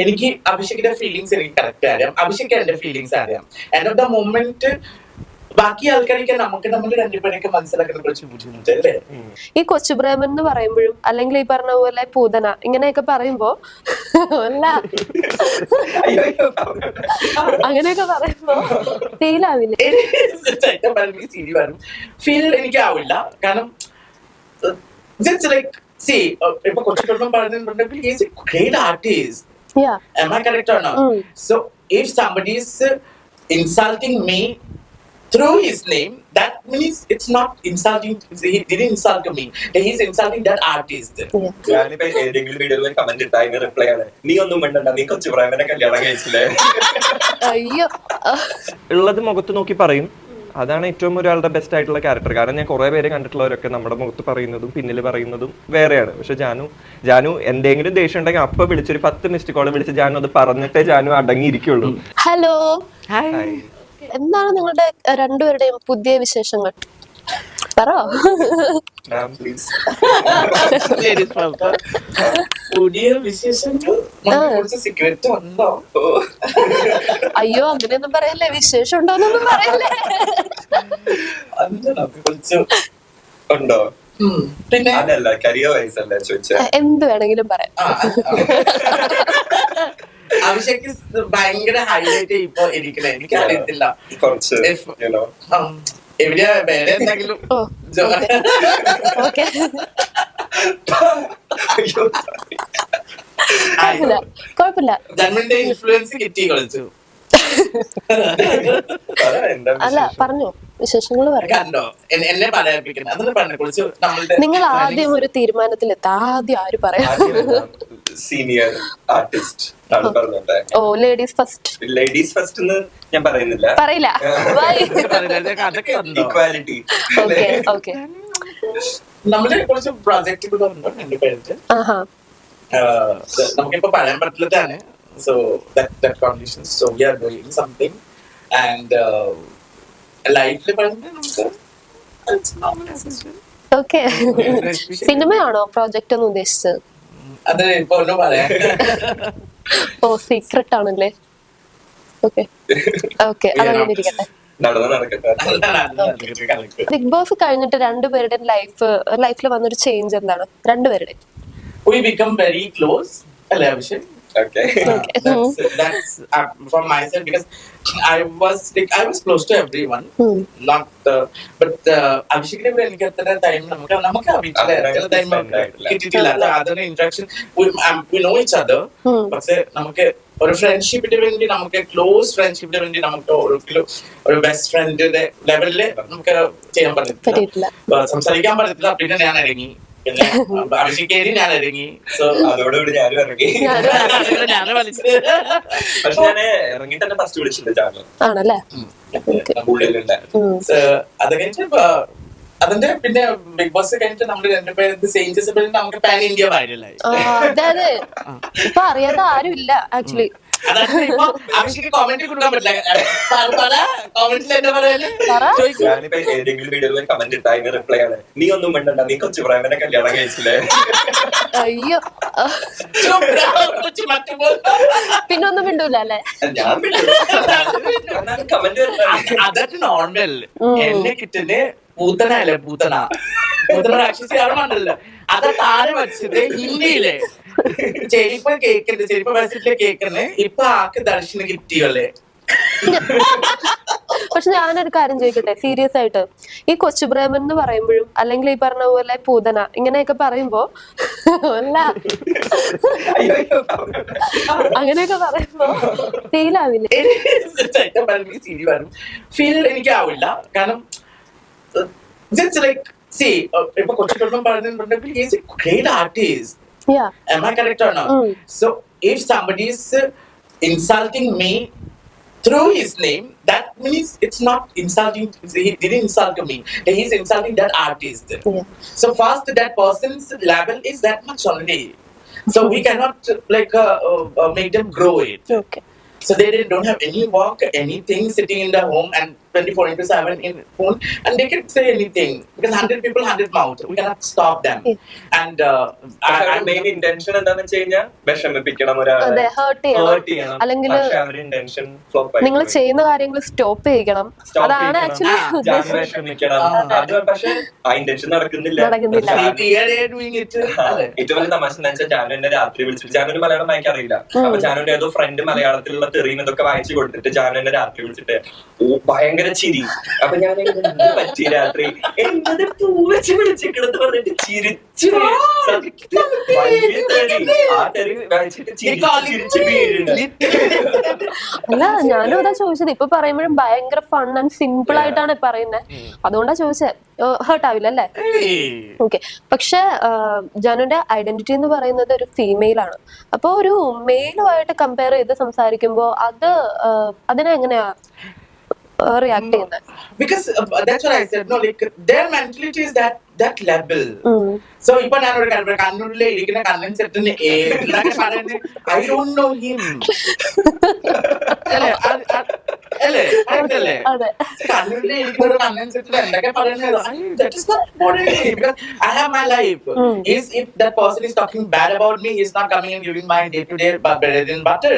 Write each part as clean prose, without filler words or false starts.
എനിക്ക് അഭിഷേകിന്റെ ഫീലിങ്സ് എനിക്ക് കറക്റ്റ് അറിയാം, അഭിഷേക് എന്റെ ഫീലിങ്സ് അറിയാം. എൻഡ് ഓഫ് ദ മൊമെന്റ് ബാക്കി ആൾക്കാരൊക്കെ നമുക്ക് നമ്മൾ രണ്ടുപേരൊക്കെ മനസ്സിലാക്കുന്ന കുറച്ച് ബുദ്ധിമുട്ട് അല്ലേ. ഈ കൊച്ചുപ്രേമൻ എന്ന് പറയുമ്പോഴും അല്ലെങ്കിൽ ഈ പറഞ്ഞ പോലെ പൂതന ഇങ്ങനെയൊക്കെ പറയുമ്പോ അല്ല അങ്ങനെയൊക്കെ പറയുമ്പോ ഫീൽ ആവില്ല. ഫീൽ എനിക്ക് ആവില്ല, കാരണം ജസ്റ്റ് ലൈക്ക് സി ഇപ്പൊ കൊച്ചുകുടുംബം പറഞ്ഞിട്ടുണ്ടെങ്കിൽ he is a great artist. Yeah. Am I correct or not? So if somebody is insulting me through his name, that means it's not insulting. He didn't insult me. He is insulting that artist. ഞാനിപ്പോ ഏതെങ്കിലും വീഡിയോയിൽ comment ഇട്ടാ അതിന് reply ആണ്, നീ ഒന്നും വേണ്ടണ്ട, നീ കൊച്ചു പ്രായമനെ കല്യാണം കഴിച്ചില്ലേ. അയ്യോ ഉള്ളത് മുഖത്ത് നോക്കി പറയും. അതാണ് ഏറ്റവും ഒരാളുടെ ബെസ്റ്റ് ആയിട്ടുള്ള ക്യാരക്ടർ. കാരണം ഞാൻ കുറെ പേര് കണ്ടിട്ടുള്ളവരൊക്കെ നമ്മുടെ മുഖത്ത് പറയുന്നതും പിന്നിൽ പറയുന്നതും വേറെയാണ്. പക്ഷെ ജാനു എന്തെങ്കിലും ദേഷ്യം ഉണ്ടെങ്കിൽ അപ്പൊ വിളിച്ചൊരു 10 മിസ്ഡ് കോൾ വിളിച്ച് ജാനു അത് പറഞ്ഞിട്ടേ ജാനു അടങ്ങിയിരിക്കുള്ളൂ. Hello, hi. എന്താണ് നിങ്ങളുടെ രണ്ടുപേരുടെയും പുതിയ വിശേഷങ്ങൾ? പറ. പുതിയ വിശേഷങ്ങൾ സിഗരറ്റ് വന്നോ? അയ്യോ അങ്ങനെയൊന്നും പറയല്ലേ, വിശേഷം ഉണ്ടോന്നൊന്നും പറയല്ലേ. ഉണ്ടോ? പിന്നെ അതല്ല, കരിയർ വൈസ് അല്ല ചോദിച്ചാ. എന്ത് വേണമെങ്കിലും പറയാം. അഭിഷേക് ഭയങ്കര ഹൈലൈറ്റ് ഇപ്പൊ ഇരിക്കണേ, എനിക്ക് അറിയത്തില്ല കുറച്ച് എവിടെയാ വേറെ എന്തെങ്കിലും ഓക്കെ, കുഴപ്പമില്ല. ജന്മന്റെ ഇൻഫ്ലുവൻസ് കിട്ടി കളിച്ചു. അല്ല പറഞ്ഞോ, വിശേഷങ്ങൾ പറയാം. കണ്ടോ എന്നെ പറയാപ്പിക്കണം, അതൊന്നും പറഞ്ഞു കുളിച്ചു. നിങ്ങൾ ആദ്യം ഒരു തീരുമാനത്തിലെത്താ. ആദ്യം ആര് പറയാം? സീനിയർ ആർട്ടിസ്റ്റ് ഓ, ലേഡീസ് ഫസ്റ്റ്. ലേഡീസ് ഫസ്റ്റ് എന്ന് ഞാൻ പറയുന്നില്ല, പറയില്ല. ഈക്വാലിറ്റി. Okay okay. നമ്മള് കുറച്ച് പ്രോജക്റ്റുകൾ ഉണ്ടോ രണ്ടുപേർക്ക്, നമുക്കിപ്പോ പറയാൻ പറ്റില്ലതാണ്. So that conditions, so we are doing something and life le parne namukku it's normal as usual. Okay. സിനിമയാണോ പ്രോജക്റ്റ് എന്ന് ഉദ്ദേശിച്ചത്? അതെ, ഇപ്പൊ ഒന്നും പറയാ. ഓ, സീക്രട്ട് ആണല്ലേ. ഓക്കെ ഓക്കെ, അതങ്ങനെ ഇരിക്കട്ടെ. ബിഗ് ബോസ് കഴിഞ്ഞിട്ട് രണ്ടുപേരുടെയും ലൈഫിൽ വന്നൊരു ചേഞ്ച് എന്താണ് രണ്ടുപേരുടെയും? We become very close, അല്ലേ Abhishek? Okay. That's from myself, because I was close to everyone, not but Abhishekine will get that time നമുക്ക് അറിയില്ല ടൈം കിട്ടിയിട്ടില്ല അതിന്റെ interaction. We know each other, പക്ഷെ നമുക്ക് ഒരു ഫ്രണ്ട്ഷിപ്പിന് വേണ്ടി, നമുക്ക് ക്ലോസ് ഫ്രണ്ട്ഷിപ്പിന് വേണ്ടി നമുക്ക് ഒരു ബെസ്റ്റ് ഫ്രണ്ടിന്റെ ലെവലില് നമുക്ക് ചെയ്യാൻ പറ്റത്തില്ല, സംസാരിക്കാൻ പറ്റത്തില്ല. പിന്നെ ഞാൻ ഇറങ്ങി, പിന്നെ അഭിഷേകേരി ഞാൻ ഇറങ്ങി. സോ അതോടുകൂടി ഞാനും ഇറങ്ങി. ഞാൻ വിളിച്ചത്, പക്ഷെ ഞാൻ ഇറങ്ങി തന്നെ ഫസ്റ്റ് വിളിച്ചിട്ടുണ്ട് ആണല്ലേ. അത് കഴിഞ്ഞിട്ട് അതിന്റെ പിന്നെ ബിഗ് ബോസ് കഴിഞ്ഞിട്ട് നമ്മള് രണ്ടുപേരും ചേഞ്ചസ് നമുക്ക് പാൻ ഇന്ത്യ വൈറലായി. അതെ, ഇപ്പൊ അറിയാത്ത ആരും ഇല്ല ആക്ച്വലി. അഭിഷേക് കോമന്റ് കൊടുക്കാൻ പറ്റില്ല, കോമന്റിൽ എന്താ ഞാനിപ്പോ ഏതെങ്കിലും വീഡിയോയിൽ കമന്റ് ഇട്ടാ അതിന് റിപ്ലൈ ആണ്, നീ ഒന്നും വേണ്ടണ്ട, നീ കൊച്ചു പ്രായമനെ കല്യാണം കഴിച്ചില്ലേ. അയ്യോ, പിന്നെ ഒന്നും മിണ്ടൂല അല്ലേ? ഞാൻ കമന്റ് അതൊക്കെ നോർമൽ. എന്നെ കിട്ടുന്ന പൂത്തനല്ലേ, പൂത്തന രാക്ഷസി ആണല്ലോ. അതൊക്കെ ആരെ പഠിച്ചത്? ഹിന്ദിയിലെ ചെരിപ്പ കേക്കണ്ട്, ചെരിപ്പ വയസ്സിലെ കേക്കണ്. ഇപ്പൊ ആക്ക് ദർശനം കിട്ടിയല്ലേ. പക്ഷെ ഞാനൊരു കാര്യം ചോദിക്കട്ടെ, സീരിയസ് ആയിട്ട്. ഈ കൊച്ചുപ്രേമൻ എന്ന് പറയുമ്പോഴും അല്ലെങ്കിൽ ഈ പറഞ്ഞ പോലെ പൂതന ഇങ്ങനെയൊക്കെ പറയുമ്പോ അല്ല അങ്ങനെയൊക്കെ പറയുമ്പോ ഫീൽ ആവില്ല? ഫീൽ എനിക്ക് ആവില്ല, കാരണം ജസ്റ്റ് ലൈക്ക് സി ഇപ്പൊ കൊച്ചുകുടുംബം പറഞ്ഞിട്ടുണ്ടെങ്കിൽ he is a great artist. Yeah. Am I correct or not? So if somebody is insulting me through his name, that means it's not insulting. He didn't insult me. He is insulting that artist. Yeah. So first, that person's level is that much only. So we cannot like make them grow it. Okay. So they don't have any work, anything, sitting in the home and 24/7 in phone, and they can say anything because 100 people, 100 mouths. We cannot stop them. And main intention എന്താന്ന് വെച്ച് കഴിഞ്ഞാൽ വിഷമിപ്പിക്കണം ഒരാളെ, അതെ, heart hurt ചെയ്യണം, ചെയ്യണം. അല്ലെങ്കിൽ പക്ഷെ അവരുടെ ഇന്റൻഷൻ ഫ്ലോപ്പ് നിങ്ങൾ ചെയ്യുന്ന കാര്യങ്ങൾ സ്റ്റോപ്പ് ചെയ്യിക്കണം. അതാണ് ആക്ച്വലി വിഷമിക്കണം. അത് പക്ഷെ ആ ഇന്റൻഷൻ നടക്കുന്നില്ല. നടക്കുന്നില്ല. doing it. ഏറ്റവും വലിയ തമാശ എന്താ വെച്ചാൽ ജാനു എന്നെ രാത്രി വിളിച്ചിട്ട്, ജാനുവിന് മലയാളം വായിക്കാൻ അറിയില്ല. അപ്പൊ ജാനുവിന്റെ ഏതോ ഫ്രണ്ട് മലയാളത്തിലുള്ള തെറിയും ഇതൊക്കെ വായിച്ചു കൊടുത്തിട്ട് ജാനു എന്നെ രാത്രി വിളിച്ചിട്ട് ഭയങ്കര ചിരി. അപ്പൊ ഞാൻ പറ്റി രാത്രി എന്നത് പൂ വെച്ച് വിളിച്ചിട്ട് പറഞ്ഞിട്ട് ചിരിച്ചു. ആ തെറി വായിച്ചിട്ട് ചിരിച്ച് വീഴുണ്ട്. അല്ല, ഞാനും അതാ ചോദിച്ചത്. ഇപ്പൊ പറയുമ്പോഴും ഭയങ്കര ഫൺ ആൻഡ് സിമ്പിൾ ആയിട്ടാണ് പറയുന്നത്. അതുകൊണ്ടാ ചോദിച്ചത്. ഹേർട്ട് ആവില്ല അല്ലേ? ഓക്കെ. പക്ഷെ ജാനുവിന്റെ ഐഡന്റിറ്റി എന്ന് പറയുന്നത് ഒരു ഫീമെയിൽ ആണ്. അപ്പൊ ഒരു മെയിലുമായിട്ട് കമ്പയർ ചെയ്ത് സംസാരിക്കുമ്പോ അതിനെ എങ്ങനെയാ റിയാക്ട് ചെയ്യുന്നത്? Because that's what I said. No, like their mentality is that level. So ipo naan oru kannulle irikuna kannan setne I don't know him. അല്ലേ കണ്ണൂരിലെ എനിക്കൊരു കണ്ണൻ സെറ്റിൽ എന്തൊക്കെ പറയുന്നത്, that is not important because I have my life. If that person is talking bad about me, he's not coming and giving my day-to-day bread and butter.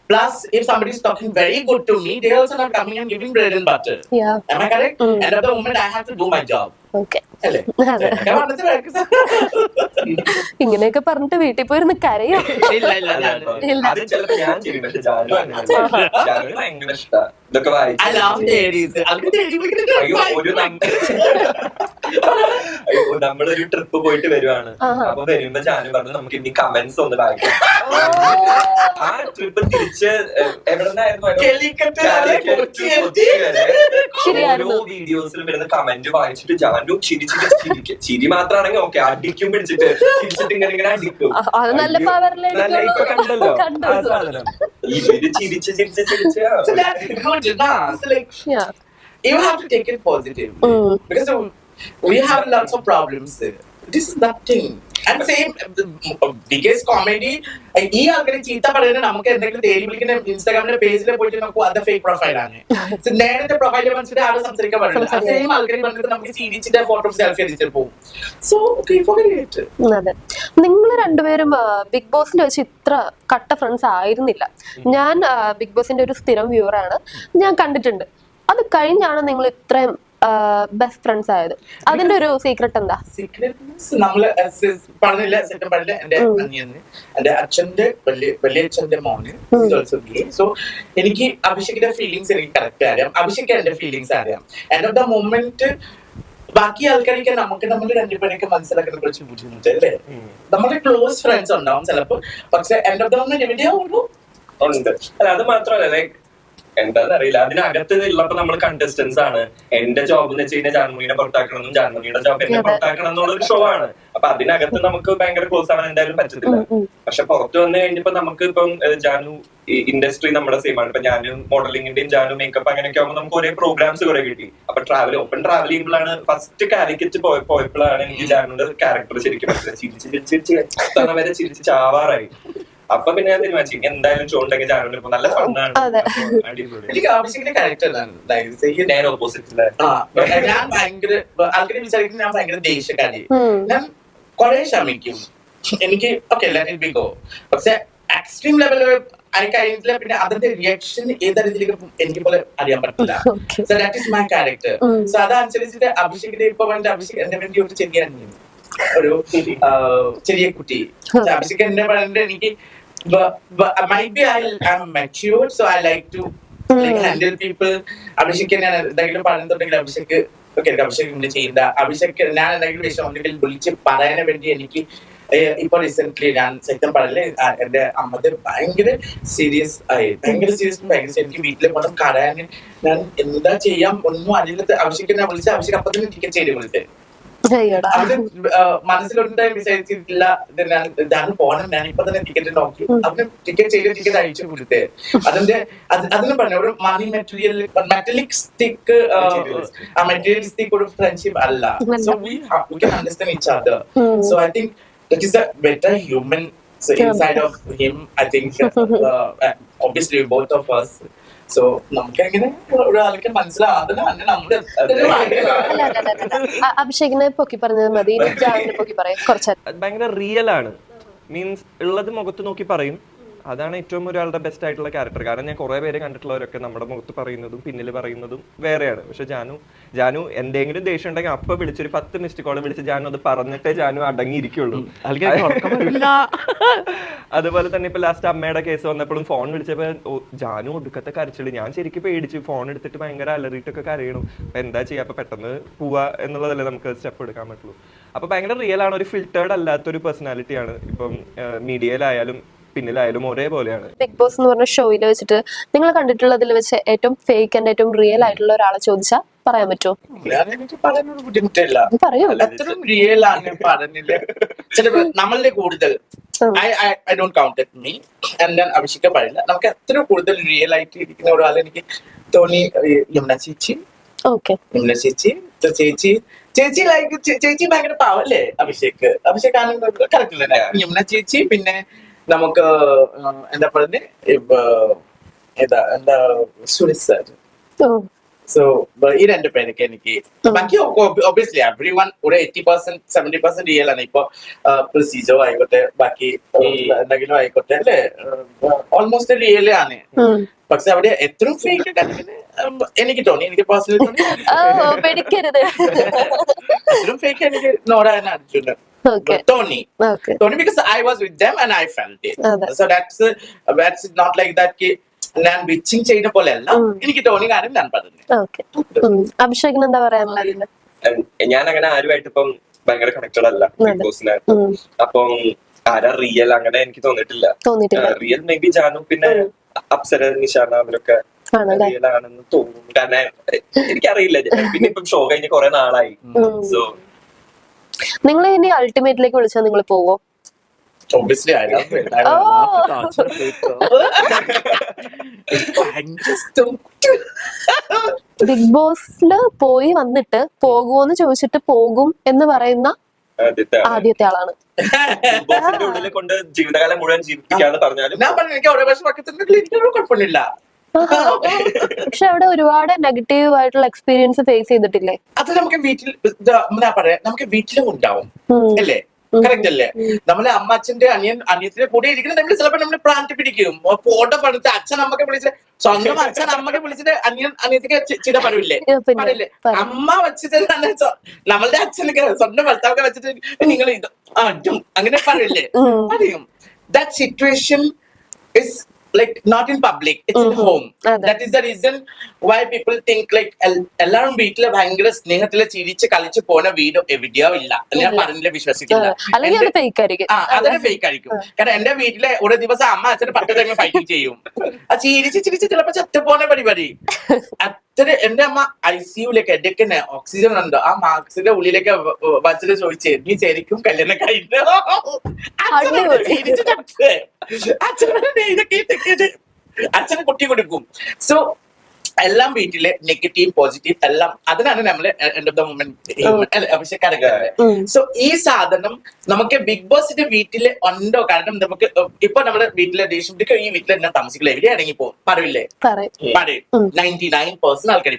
Plus, if somebody is talking very good to me, they also not coming and giving bread and butter. Yeah. Am I correct? And at the moment, I have to do my job. Okay. അല്ലേ? ഇങ്ങനെയൊക്കെ പറഞ്ഞിട്ട് വീട്ടിൽ പോയിരുന്ന് കരയോ? ഇല്ല. അത് ചിലപ്പോ ഞാൻ ചെയ്യും. പക്ഷെ ജാനുവിന് ഭയങ്കര ഇഷ്ടമാണ് ഇതൊക്കെ വായിച്ചു. I love ladies. നമ്മളൊരു ട്രിപ്പ് പോയിട്ട് വരുവാണ്. അപ്പൊ വരുമ്പോ ജാനു പറഞ്ഞു നമുക്ക് ഇനി കമന്റ്സ് ഒന്ന് വായിക്കാം. ആ ട്രിപ്പ് തിരിച്ച് എവിടെന്നായിരുന്നു ഓരോ വീഡിയോസിലും വരുന്ന കമന്റ് വായിച്ചിട്ട് ജാനു ചിരി മാത്രമാണെങ്കിൽ ഓക്കെ, അടിക്കും പിടിച്ചിട്ട് ചിരിച്ചിട്ട് ഇങ്ങനെ അടിക്കും. നല്ല ഇപ്പൊ കണ്ടല്ലോ ആ സാധനം. ഇവര് ചിരിച്ച് So that's good, nah. So like, you have to take it positively because we have lots of problems. This is nothing. And same biggest comedy. ഈ ആൾക്കാരെ ചീത്ത പറയുന്നത് നമുക്ക് എന്തെങ്കിലും തേടി വിളിക്കുന്ന ഇൻസ്റ്റാഗ്രാമിന്റെ പേജിൽ പോയിട്ട് നമുക്ക് അത് ഫേക്ക് പ്രൊഫൈൽ ആണ്. നേരത്തെ പ്രൊഫൈലിൽ മനസ്സിലായി ആരും സംസാരിക്കാൻ പാടില്ല. സെയിം ആൾക്കാർ പറഞ്ഞിട്ട് നമുക്ക് ചിരിച്ചിട്ട് ഫോട്ടോ സെൽഫി അടിച്ചിട്ട് പോകും. സോ അതെ, നിങ്ങൾ രണ്ടുപേരും ബിഗ് ബോസിന്റെ വെച്ച് ഇത്ര കട്ട ഫ്രണ്ട്സ് ആയിരുന്നില്ല. ഞാൻ ബിഗ് ബോസിന്റെ ഒരു സ്ഥിരം വ്യൂവർ ആണ്. ഞാൻ കണ്ടിട്ടുണ്ട്. അത് കഴിഞ്ഞാണ് നിങ്ങൾ ഇത്രയും ബെസ്റ്റ് ഫ്രണ്ട്സ് ആയത്. അതിന്റെ ഒരു സീക്രട്ട് എന്താ? സീക്രട്ട് നമ്മള് പറഞ്ഞില്ല, സെക്കൻഡ് പറഞ്ഞില്ല. എന്റെ അനിയന്, എന്റെ അച്ഛന്റെ വലിയ അച്ഛന്റെ മോന് ഓൾസോ ഗേ. സോ എനിക്ക് അഭിഷേകിന്റെ ഫീലിങ്സ് എനിക്ക് കറക്റ്റ് അറിയാം, അഭിഷേക് എന്റെ ഫീലിങ്സ് അറിയാം. എൻഡ് ഓഫ് ദ മൊമെന്റ് ബാക്കി ആൾക്കാർക്ക് നമുക്ക് നമ്മൾ രണ്ടുപേരൊക്കെ മനസ്സിലാക്കുന്ന കുറച്ച് ബുദ്ധിമുട്ട് അല്ലേ. നമ്മുടെ ക്ലോസ് ഫ്രണ്ട്സ് ഉണ്ടാവും ചിലപ്പോ, പക്ഷെ എൻഡ് ഓഫ് ദ മൊമെന്റ് എവിടെയാവുള്ളൂ ഉണ്ട്. അല്ല അത് മാത്രമല്ല, ലൈക്ക് എന്താന്ന് അറിയില്ല, അതിനകത്ത് ഉള്ളപ്പോ നമ്മൾ കണ്ടസ്റ്റൻസ് ആണ്. എന്റെ ജോബ് എന്ന് വെച്ച് കഴിഞ്ഞാൽ ജാൻമണിനെ പുറത്താക്കണമെന്നും ജാൻമണിയുടെ ജോബ് എന്നെ പുറത്താക്കണം എന്നുള്ള ഒരു ഷോ ആണ്. അപ്പൊ അതിനകത്ത് നമുക്ക് ഭയങ്കര ക്ലോസ് ആവാൻ എന്തായാലും പറ്റത്തില്ല. പക്ഷെ പുറത്ത് വന്നു കഴിഞ്ഞപ്പോ നമുക്ക് ഇപ്പം ജാനു ഇൻഡസ്ട്രി നമ്മുടെ സെയിം ആണ്. ഇപ്പൊ ഞാനും മോഡലിംഗിന്റെയും ജാനു മേക്കപ്പ് അങ്ങനെയൊക്കെ ആകുമ്പോൾ നമുക്ക് ഒരേ പ്രോഗ്രാംസ് കുറെ കിട്ടി. അപ്പൊ ഓപ്പൺ ട്രാവൽ ചെയ്യുമ്പോഴാണ് ഫസ്റ്റ് കാലിക്കറ്റ് പോയപ്പോഴാണ് എനിക്ക് ജാനുവിന്റെ ക്യാരക്ടർ ശരിക്കും മനസ്സിലായി. ചിരിച്ച് വരെ ചിരിച്ച് ചാവാറായി. അപ്പൊ പിന്നെ ഞാൻ തീരുമാനിച്ചു എന്തായാലും ഷോ ഉണ്ടെങ്കിൽ ജാനുവിന് ഇപ്പൊ നല്ല ഫണ്ണാണ്. എനിക്ക് ആവശ്യത്തിന്റെ ക്യാരക്ടറാണ്. ഞാൻ ഓപ്പോസിറ്റ് ഞാൻ ഭയങ്കര ആൾക്കാരെ വിചാരിക്കുന്നത് ഞാൻ ഭയങ്കര ദേഷ്യക്കാരി. ഞാൻ കുറെ ക്ഷമിക്കും, എനിക്ക് ഓക്കെ ലെറ്റ് ഗോ. പക്ഷെ എക്സ്ട്രീം ലെവൽ ആയി കഴിഞ്ഞില്ല, പിന്നെ അതിന്റെ റിയാക്ഷൻ ഏത് രീതിയിലേക്ക് എനിക്ക് പോലെ അറിയാൻ പറ്റില്ല. So that is my character. So അതനുസരിച്ചിട്ട് അഭിഷേകിന്റെ ഇപ്പൊ അഭിഷേക് എന്റെ വേണ്ടി ഒരു ചെറിയ കുട്ടി അഭിഷേക് എന്നെ പറയുന്നത് എനിക്ക് maybe I'm matured, so I like to handle people. Abhishek ഞാൻ എന്തെങ്കിലും പറയുന്നുണ്ടെങ്കിൽ അഭിഷേക് അഭിഷേക് ഇങ്ങനെ ചെയ്യില്ല. അഭിഷേക് ഞാൻ എന്തെങ്കിലും വിഷയം ഉണ്ടെങ്കിൽ വിളിച്ച് പറയാൻ വേണ്ടി എനിക്ക് ഇപ്പൊ റീസെന്റ് ഞാൻ സത്യം പറയല്ലേ, എന്റെ അമ്മത്തെ ഭയങ്കര സീരിയസ് ആയി. എനിക്ക് വീട്ടിലെ പോകണം കരയാൻ. ഞാൻ എന്താ ചെയ്യാം ഒന്നും അറിയില്ല. അഭിഷേക് ഞാൻ വിളിച്ച അഭിഷേക് അപ്പൊ തന്നെ ടിക്കറ്റ് ചെയ്ത് വിളിച്ചേ. അത് മനസ്സിലൊന്നും വിചാരിച്ചിട്ടില്ല ഇതാണ് പോണം. ഞാൻ ഇപ്പൊ തന്നെ ടിക്കറ്റ് നോക്കി അതിന് ടിക്കറ്റ് അയച്ചു കൊടുത്തേ. അതിന് പറഞ്ഞ ഒരു മണി മെറ്റീരിയലിസ്റ്റിക് ഒരു ഫ്രണ്ട്ഷിപ്പ് അല്ല. So we can understand each other. So I think that is a better human inside of him. I think obviously both of us so നമുക്ക് എങ്ങനെ ഒരാൾക്ക് മനസ്സിലാവുന്നതാണ് നമ്മുടെ അഭിഷേകിനെ പൊക്കി പറഞ്ഞത് മതി, ജാനുവിനെ പൊക്കി പറയാം കുറച്ച്. അത് ഭയങ്കര റിയൽ ആണ്. മീൻസ് ഉള്ളത് മുഖത്ത് നോക്കി പറയും. അതാണ് ഏറ്റവും ഒരാളുടെ ബെസ്റ്റ് ആയിട്ടുള്ള ക്യാരക്ടർ. കാരണം ഞാൻ കുറെ പേര് കണ്ടിട്ടുള്ളവരൊക്കെ നമ്മുടെ മുഖത്ത് പറയുന്നതും പിന്നിൽ പറയുന്നതും വേറെയാണ്. പക്ഷെ ജാനു എന്തെങ്കിലും ദേഷ്യം ഉണ്ടെങ്കിൽ അപ്പൊ വിളിച്ചൊരു 10 മിസ്ഡ് കോൾ വിളിച്ച് ജാനു അത് പറഞ്ഞിട്ടേ ജാനു അടങ്ങിയിരിക്കുള്ളൂ. അതുപോലെ തന്നെ ഇപ്പൊ ലാസ്റ്റ് അമ്മയുടെ കേസ് വന്നപ്പോഴും ഫോൺ വിളിച്ചപ്പോ ജാനു ഒടുക്കത്തെ കരച്ചില്. ഞാൻ ശരിക്കും പേടിച്ചു. ഫോൺ എടുത്തിട്ട് ഭയങ്കര അലറിയിട്ടൊക്കെ കരയണം. അപ്പൊ എന്താ ചെയ്യാ, അപ്പൊ പെട്ടെന്ന് പോവാ എന്നുള്ളതല്ലേ നമുക്ക് സ്റ്റെപ്പ് എടുക്കാൻ പറ്റുള്ളൂ. അപ്പൊ ഭയങ്കര റിയൽ ആണ്. ഒരു ഫിൽറ്റേർഡ് അല്ലാത്തൊരു പേഴ്സണാലിറ്റിയാണ്. ഇപ്പം മീഡിയയിലായാലും പിന്നിലായാലും ഒരേപോലെയാണ്. ബിഗ് ബോസ് എന്ന് പറഞ്ഞ ഷോയിൽ വെച്ചിട്ട് നിങ്ങൾ കണ്ടിട്ടുള്ളതിൽ വെച്ച് ഏറ്റവും ഫേക്ക് ആൻഡ് ഏറ്റവും റിയൽ ആയിട്ടുള്ള ഒരാളെ ചോദിച്ചാൽ പറയാൻ പറ്റുമോ? എനിക്ക് പറയാനൊരു ബുദ്ധിമുട്ടില്ല. പറയൂ. അത്രയും റിയൽ ആണ് പറഞ്ഞില്ല. ചിലപ്പോൾ നമ്മളുടെ കൂടുതൽ I don't count it me and then Abhishek പറയില്ല. നമുക്ക് എത്ര കൂടുതൽ റിയൽ ആയിട്ട് ഇരിക്കുന്ന ഒരാളെ എനിക്ക് തോന്നി യമുന ചേച്ചി. യമുന ചേച്ചി ലൈക്ക് ചേച്ചി ഭയങ്കര പാവല്ലേ അഭിഷേക് ആണെങ്കിൽ കറക്റ്റ് തന്നെ. യമുന ചേച്ചി, പിന്നെ നമുക്ക് എന്താ പറഞ്ഞ എന്താ സുരേഷ് സാർ. സോ ഈ 2 പേരൊക്കെ എനിക്ക്. ബാക്കി ഒബ്വിയസ്ലി എവ്രി വൺ ഒരു 80% 70% റിയൽ ആണ്. ഇപ്പൊ സിജോ ആയിക്കോട്ടെ, ബാക്കി എന്തെങ്കിലും ആയിക്കോട്ടെ അല്ലെ, ഓൾമോസ്റ്റ് റിയൽ ആണ്. പക്ഷെ അവിടെ എത്രയും ഫേക്ക് എനിക്ക് തോന്നി, എനിക്ക് പേഴ്സണലി തോന്നി എത്രയും ഫേക്ക് എനിക്ക് നോടാൻ അർജുന് Tony, because I was with them and I felt it. So that's not like that. ഞാൻ വിച്ചിങ് ചെയ്യുന്ന പോലെ അല്ല എനിക്ക് തോന്നി, കാര്യം ഞാൻ പറഞ്ഞു. അഭിഷേകിന് എന്താ പറയാനുള്ളത്? ഞാൻ അങ്ങനെ ആരുമായിട്ട് ഇപ്പം ഭയങ്കര കണക്റ്റഡ് അല്ല ബിഗ് ബോസിനകത്ത്. അപ്പം ആരാ റിയൽ അങ്ങനെ എനിക്ക് തോന്നിയിട്ടില്ല. റിയൽ മേ ബി ജാനു, പിന്നെ അപ്സര, നിഷാന, അവരൊക്കെ റിയൽ ആണെന്ന് തോന്നുന്നു. കാരണം എനിക്കറിയില്ല. പിന്നെ ഇപ്പം ഷോ കഴിഞ്ഞ് കുറെ നാളായി. സോ നിങ്ങൾ ഇനി അൾട്ടിമേറ്റിലേക്ക് വിളിച്ചാൽ നിങ്ങൾ പോവോ? Obviously, I love it. Big ബോസില് പോയി വന്നിട്ട് പോകുമോന്ന് ചോദിച്ചിട്ട് പോകും എന്ന് പറയുന്ന ആദ്യത്തെ ആളാണ്. ഉള്ളിൽ കൊണ്ട് ജീവിതകാലം മുഴുവൻ ജീവിപ്പിക്കാന്ന് പറഞ്ഞാലും ഞാൻ പറഞ്ഞു എനിക്ക് ഓരോ വർഷം കുഴപ്പമില്ല. പക്ഷെ അവിടെ ഒരുപാട് നെഗറ്റീവ് ആയിട്ടുള്ള എക്സ്പീരിയൻസ് ഫേസ് ചെയ്തിട്ടില്ലേ? അത് നമുക്ക് വീട്ടിൽ പറയാ, നമുക്ക് വീട്ടിലും ഉണ്ടാവും അല്ലേ? കറക്റ്റ് അല്ലേ? നമ്മളെ അമ്മച്ചന്റെ അനിയത്തിന്റെ കൂടെ ഇരിക്കുന്ന നമ്മൾ ചിലപ്പോൾ നമ്മൾ പ്രാന്തി പിടിക്കും. ഫോട്ടോ പണിച്ച് അച്ഛൻ അമ്മക്കെ വിളിച്ചിട്ട്, സ്വന്തം അച്ഛൻ അമ്മക്കെ വിളിച്ചിട്ട് അനിയത്തിക്ക് ചില പറയില്ലേ? പറയില്ലേ? അമ്മ വെച്ചിട്ട് നമ്മളുടെ അച്ഛനൊക്കെ സ്വന്തം ഭർത്താവൊക്കെ വെച്ചിട്ട് നിങ്ങൾ ഇത് അങ്ങനെ പറയില്ലേ? പറയും. That situation is like not in public, it's in home. That is the reason why people think like എല്ലാവരും വീട്ടിലെ ഭയങ്കര സ്നേഹത്തില് ചിരിച്ച് കളിച്ച് പോണ വീഡിയോ ഇല്ല. ഞാൻ പറഞ്ഞില്ല, വിശ്വസിക്കില്ല. അതൊരു ഫേക്ക് ആയിരിക്കും. കാരണം എന്റെ വീട്ടിലെ ഒരു ദിവസം അമ്മ അച്ഛന് 10 ടൈം ഫൈറ്റിംഗ് ചെയ്യും. ആ ചിരിച്ച് ചിലപ്പോ ചത്തുപോണ പരിപാടി. അത്ര എന്റെ അമ്മ ICUലേക്ക് എടുക്കുന്ന ഓക്സിജൻ ഉണ്ടോ ആ മാസ്കിന്റെ ഉള്ളിലേക്ക് വച്ചിട്ട് ചോദിച്ചേ, നീ ശരിക്കും കല്യാണം കഴിഞ്ഞോ? അച്ഛന് കുട്ടി കൊടുക്കും. സോ എല്ലാം വീട്ടിലെ നെഗറ്റീവ് പോസിറ്റീവ് എല്ലാം അതിനാണ് നമ്മള് end of the moment Abhishek. So ഈ സാധനം നമുക്ക് ബിഗ് ബോസിന്റെ വീട്ടില് ഉണ്ടോ? കാരണം നമുക്ക് ഇപ്പൊ നമ്മുടെ വീട്ടിലെ ദേഷ്യം പിടിക്കുക, ഈ വീട്ടിൽ എന്നാ താമസിക്കില്ല, എവിടെ ഇറങ്ങി പോകും പറയില്ലേ? പറയും. 99% ആൾക്കാർ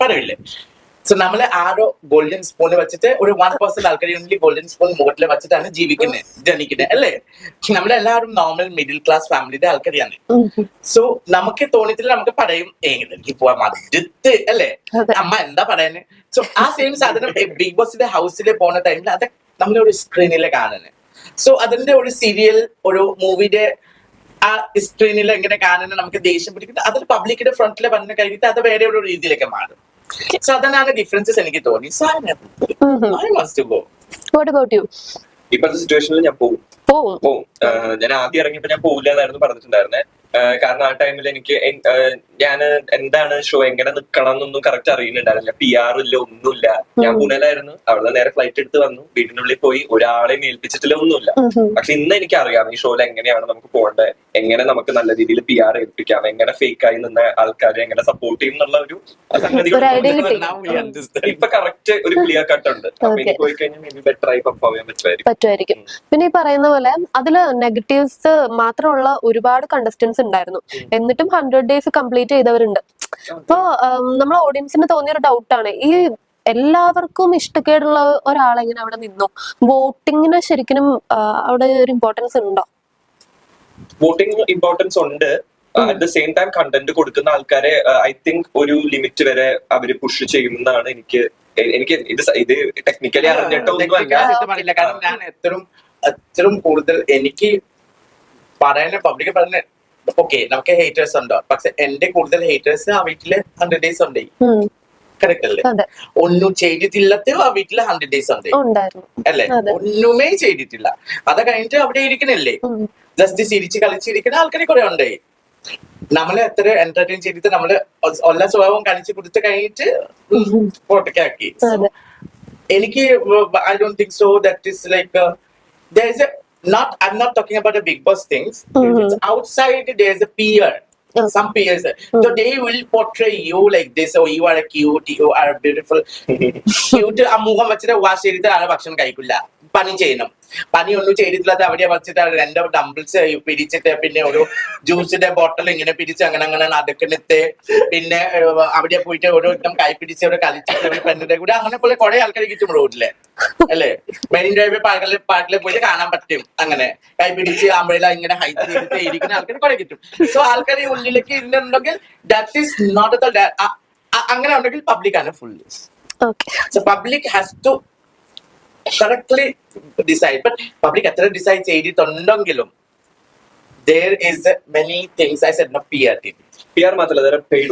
പറയില്ലേ? സോ നമ്മളെ ആരോ ഗോൾഡൻ സ്പൂൺ വെച്ചിട്ട് ഒരു 1% ആൾക്കാർ ഗോൾഡൻ സ്പൂൺ മുകളിൽ വെച്ചിട്ടാണ് ജനിക്കുന്നത് അല്ലേ? നമ്മളെല്ലാവരും നോർമൽ മിഡിൽ ക്ലാസ് ഫാമിലിയുടെ ആൾക്കാരാണ്. സോ നമുക്ക് തോന്നിയിട്ടില്ല, നമുക്ക് പറയും എനിക്ക് പോവാൻ മടുത്ത് അല്ലേ? അമ്മ എന്താ പറയാന്? സോ ആ സെയിം സാധനം ബിഗ് ബോസിന്റെ ഹൗസിൽ പോകുന്ന ടൈമിൽ അത് നമ്മളെ ഒരു സ്ക്രീനിലെ കാണുന്നത്. സോ അതിന്റെ ഒരു സീരിയൽ, ഒരു മൂവിയുടെ ആ സ്ക്രീനിൽ എങ്ങനെ കാണുന്നത് നമുക്ക് ദേഷ്യം പിടിക്കുന്നത്, അതിൽ പബ്ലിക്കിന്റെ ഫ്രണ്ടിൽ വന്ന് കഴിഞ്ഞിട്ട് അത് വേറെ ഒരു രീതിയിലേക്ക് മാറും. So അതാണ് ഡിഫറൻസസ് എനിക്ക് തോന്നി. So I must go. What about you? ഇപ്പോഴത്തെ സിറ്റുവേഷനിൽ ഞാൻ പോകും. ഞാൻ ആദ്യം ഇറങ്ങിയപ്പോ ഞാൻ പോവില്ല എന്നായിരുന്നു പറഞ്ഞിട്ടുണ്ടായിരുന്നെ. കാരണം ആ ടൈമിൽ എനിക്ക് ഞാൻ എന്താണ് ഷോ എങ്ങനെ നിക്കണം എന്നൊന്നും കറക്റ്റ് അറിയുന്നുണ്ടായിരുന്നില്ല. PR ഇല്ല, ഒന്നുമില്ല. ഞാൻ പൂനെയിലായിരുന്നു. അവിടെ നേരെ ഫ്ലൈറ്റ് എടുത്ത് വന്നു. വീടിനുള്ളിൽ പോയി ഒരാളെയും ഏൽപ്പിച്ചിട്ടില്ല, ഒന്നുമില്ല. പക്ഷെ ഇന്ന് എനിക്കറിയാം ഈ ഷോയിൽ എങ്ങനെയാണ് നമുക്ക് പോകേണ്ടത്, എങ്ങനെ നമുക്ക് നല്ല രീതിയിൽ PR ഏൽപ്പിക്കാം, എങ്ങനെ ഫേക്ക് ആയി നിന്ന ആൾക്കാരെ എങ്ങനെ സപ്പോർട്ട് ചെയ്യും എന്നുള്ള ഒരു സംഗതി ഇപ്പൊ കറക്റ്റ് ഒരു ക്ലിയർ കട്ട് ഉണ്ട്. അപ്പൊ ഇനി പോയി കഴിഞ്ഞാൽ മേ ബി ബെറ്റർ ആയി പെർഫോം ചെയ്യാൻ പറ്റുമായിരിക്കും. പിന്നെ ഈ പറയുന്ന പോലെ അതില് നെഗറ്റീവ്സ് മാത്രമുള്ള ഒരുപാട് കണ്ടസ്റ്റൻസ് ഉണ്ടായിരുന്നു. എന്നിട്ടും 100 days കംപ്ലീറ്റ് ചെയ്തവരുണ്ട്. അപ്പൊ നമ്മളെ ഓഡിയൻസിന് തോന്നിയൊരു ഡൗട്ടാണ്, ഈ എല്ലാവർക്കും ഇഷ്ടക്കേടുള്ള ഒരാളെങ്ങനെ അവിടെ നിന്നു? വോട്ടിങ്ങിന് ശരിക്കും അവിടെ ഒരു ഇമ്പോർട്ടൻസ് ഉണ്ടോ? വോട്ടിംഗ് ഇമ്പോർട്ടൻസ് ഉണ്ട്. At the same time content കൊടുക്കുന്ന ആൾക്കാരെ ഐ തിങ്ക് ഒരു ലിമിറ്റ് വരെ അവര് പുഷ് ചെയ്യുമെന്നാണ് എനിക്ക് ഇത് ടെക്നിക്കലി അറിഞ്ഞിട്ടൊന്നുമല്ല. കാരണം ഞാൻ എത്രയും കൂടുതൽ എനിക്ക് പറയാൻ പബ്ലിക് പറഞ്ഞ ഓക്കെ നമുക്ക് ഹേറ്റേഴ്സ് ഉണ്ടോ, പക്ഷെ എന്റെ കൂടുതൽ ഹേറ്റേഴ്സ് ആ വീട്ടില് 100 days ഉണ്ട്. കറക്റ്റ് അല്ലേ? ഒന്നും ചെയ്തിട്ടില്ലത്തോ ആ വീട്ടില് 100 days ഉണ്ട് അല്ലേ? ഒന്നുമേ ചെയ്തിട്ടില്ല. അത് കഴിഞ്ഞിട്ട് അവിടെ ഇരിക്കണല്ലേ, ജസ്റ്റ് ചിരിച്ച് കളിച്ചിരിക്കുന്ന ആൾക്കാരെ കുറെ ഉണ്ട്. നമ്മളെ എത്ര എന്റർടൈൻ ചെയ്തിട്ട് നമ്മള് എല്ലാ സ്വഭാവം കളിച്ചു കൊടുത്ത് കഴിഞ്ഞിട്ട് പുറത്തേക്കാക്കി. എനിക്ക് I don't think so that is like there is a I'm not talking about the Big Boss things. Outside there is a peer. Some peers, so they will portray you like this. Oh, you are a cute, you are beautiful. Cute ആ മുഖം വെച്ചിട്ട് wash ചെയ്തിട്ട് ആളെ ഭക്ഷണം കഴിക്കില്ല, പണി ചെയ്യണം. പണി ഒന്നും ചെയ്തിട്ടില്ലാത്ത അവിടെ വെച്ചിട്ട് 2 ഡംബിൾസ് പിരിച്ചിട്ട് പിന്നെ ഒരു ജ്യൂസിന്റെ ബോട്ടിൽ ഇങ്ങനെ പിരിച്ച് അങ്ങനെ നടക്കുന്നിട്ട് പിന്നെ അവിടെ പോയിട്ട് ഓരോ കൈ പിടിച്ച് അവിടെ കളിച്ചിട്ട് ഒരു പെണ്ണിന്റെ കൂടെ അങ്ങനെ പോലെ കുറെ ആൾക്കാർ കിട്ടും റോഡിലെ അല്ലേ? മെയിൻ ഡ്രൈവ് പാർക്കിൽ പോയിട്ട് കാണാൻ പറ്റും. അങ്ങനെ കൈ പിടിച്ച് അമ്പഴ ഇങ്ങനെ ഹൈറ്റ് ചെയ്തിട്ട് ഇരിക്കുന്ന ആൾക്കാർ കുറെ കിട്ടും. സോ ആൾക്കാർ ഉള്ളിലേക്ക് ഇരുന്നുണ്ടെങ്കിൽ ദാറ്റ് ഈസ് നോട്ട് അങ്ങനെ ഉണ്ടെങ്കിൽ പബ്ലിക് ആണ് full. So public has to correctly decide, but public എത്ര ഡിസൈഡ് ചെയ്തിട്ടുണ്ടെങ്കിലും there is many things. I said no PR മാത്രമല്ല പെയ്ഡ്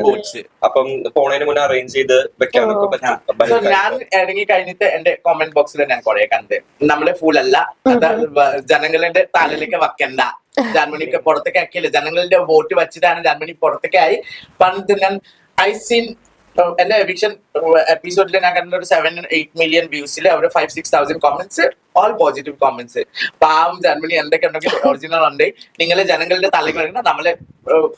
വോട്ട്സ് അപ്പം പോണതിന് മുന്നേ അറേഞ്ച് ചെയ്ത് വെക്കാനൊക്കെ പറ്റും. സോ ഞാൻ ഇറങ്ങി കഴിഞ്ഞിട്ട് എന്റെ കോമന്റ് ബോക്സിൽ ഞാൻ കുറെ കണ്ട് നമ്മളെ ഫുൾ അല്ല, ജനങ്ങളുടെ തലയിലേക്ക് വെക്കണ്ട, ജർമ്മനിക്ക് പുറത്തേക്ക് ആക്കിയല്ലേ, ജനങ്ങളുടെ വോട്ട് വെച്ചിട്ടാണ് ജർമ്മനി പുറത്തേക്കായി. പണ്ട് ഞാൻ ഐ സീൻ എന്റെ എവിക്ഷൻ എപ്പിസോഡിൽ ഞാൻ കണ്ട ഒരു 7-8 million വ്യൂസിൽ അവർ 5-6,000 കോമന്റ്സ്, ഓൾ പോസിറ്റീവ് കോമന്റ്സ്. പാവം ജർമ്മനി എന്തൊക്കെ ഉണ്ടെങ്കിൽ ഒറിജിനൽ ഉണ്ട്, നിങ്ങളെ ജനങ്ങളുടെ തലയിൽ നമ്മളെ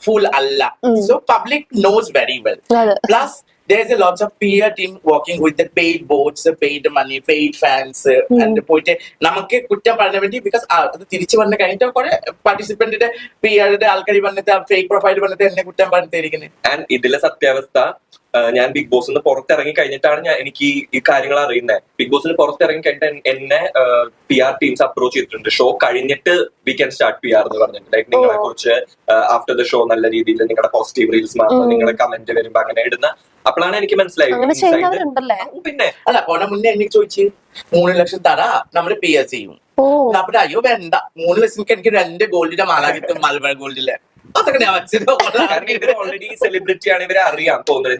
ഫുൾ അല്ല. So public nose very well. Plus there is a lots of peer team working with the paid votes, paid money, paid fans, and പോയിട്ട് നമുക്ക് കുറ്റം പറയാൻ വേണ്ടി, ബിക്കോസ് അത് തിരിച്ചു വന്ന് കഴിഞ്ഞിട്ട് കുറെ പാർട്ടിസിപ്പന്റിന്റെ പിആറുടെ ആൾക്കാർ വന്നിട്ട് ഫേക്ക് പ്രൊഫൈൽ വന്നിട്ട് എന്നെ കുറ്റം പറഞ്ഞിരിക്കുന്നത്. ആൻഡ് ഇതിലെ സത്യാവസ്ഥ, ഞാൻ ബിഗ് ബോസിൽ പുറത്തിറങ്ങി കഴിഞ്ഞിട്ടാണ് എനിക്ക് ഈ കാര്യങ്ങൾ അറിയുന്നത്. ബിഗ് ബോസിൽ പുറത്തിറങ്ങി കഴിഞ്ഞിട്ട് എന്നെ PR ടീംസ് അപ്രോച്ച് ചെയ്തിട്ടുണ്ട്. ഷോ കഴിഞ്ഞിട്ട് വി ക്യാൻ സ്റ്റാർട്ട് PR എന്ന് പറഞ്ഞിട്ട്, ലൈക്ക് നിങ്ങളെ കുറിച്ച് ആഫ്റ്റർ ദ ഷോ നല്ല രീതിയിൽ നിങ്ങളുടെ പോസിറ്റീവ് റീൽസ് മാത്രം നിങ്ങളുടെ കമന്റ് വരുമ്പോ അങ്ങനെ ഇടുന്ന. അപ്പോഴാണ് എനിക്ക് മനസ്സിലായത്. പിന്നെ അല്ല പോണ മുന്നേ എനിക്ക് ചോദിച്ചു 3 ലക്ഷം തരാ നമ്മള് PR ചെയ്യും. അപ്പൊ അയ്യോ വേണ്ട, 3 ലക്ഷങ്ങൾക്ക് എനിക്ക് 2 ഗോൾഡിന്റെ മാല കിട്ടും, മലബാർ ഗോൾഡിലെ. അതൊക്കെ ഞാൻ ഓൾറെഡി സെലിബ്രിറ്റി ആണ്, ഇവരെ അറിയാൻ തോന്നുന്നത്.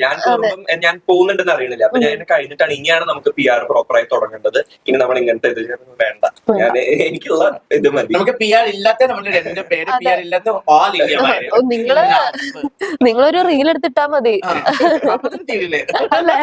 ഞാൻ പോകുന്നുണ്ടെന്ന് അറിയണില്ല. അപ്പൊ ഞാൻ കഴിഞ്ഞിട്ടാണ് ഇനിയാണ് നമുക്ക് PR പ്രോപ്പറായി തുടങ്ങേണ്ടത്. ഇനി നമ്മൾ ഇങ്ങനത്തെ ഇത് വേണ്ട, ഞാൻ എനിക്കുള്ള ഇത് മതി. നമുക്ക് PR ഇല്ലാത്ത നമ്മുടെ 2 പേര് PR ഇല്ലാത്ത ഓൾ ഇന്ത്യ നിങ്ങളൊരു റീൽ എടുത്തിട്ടാ മതി തീരില്ലേ. അല്ലേ?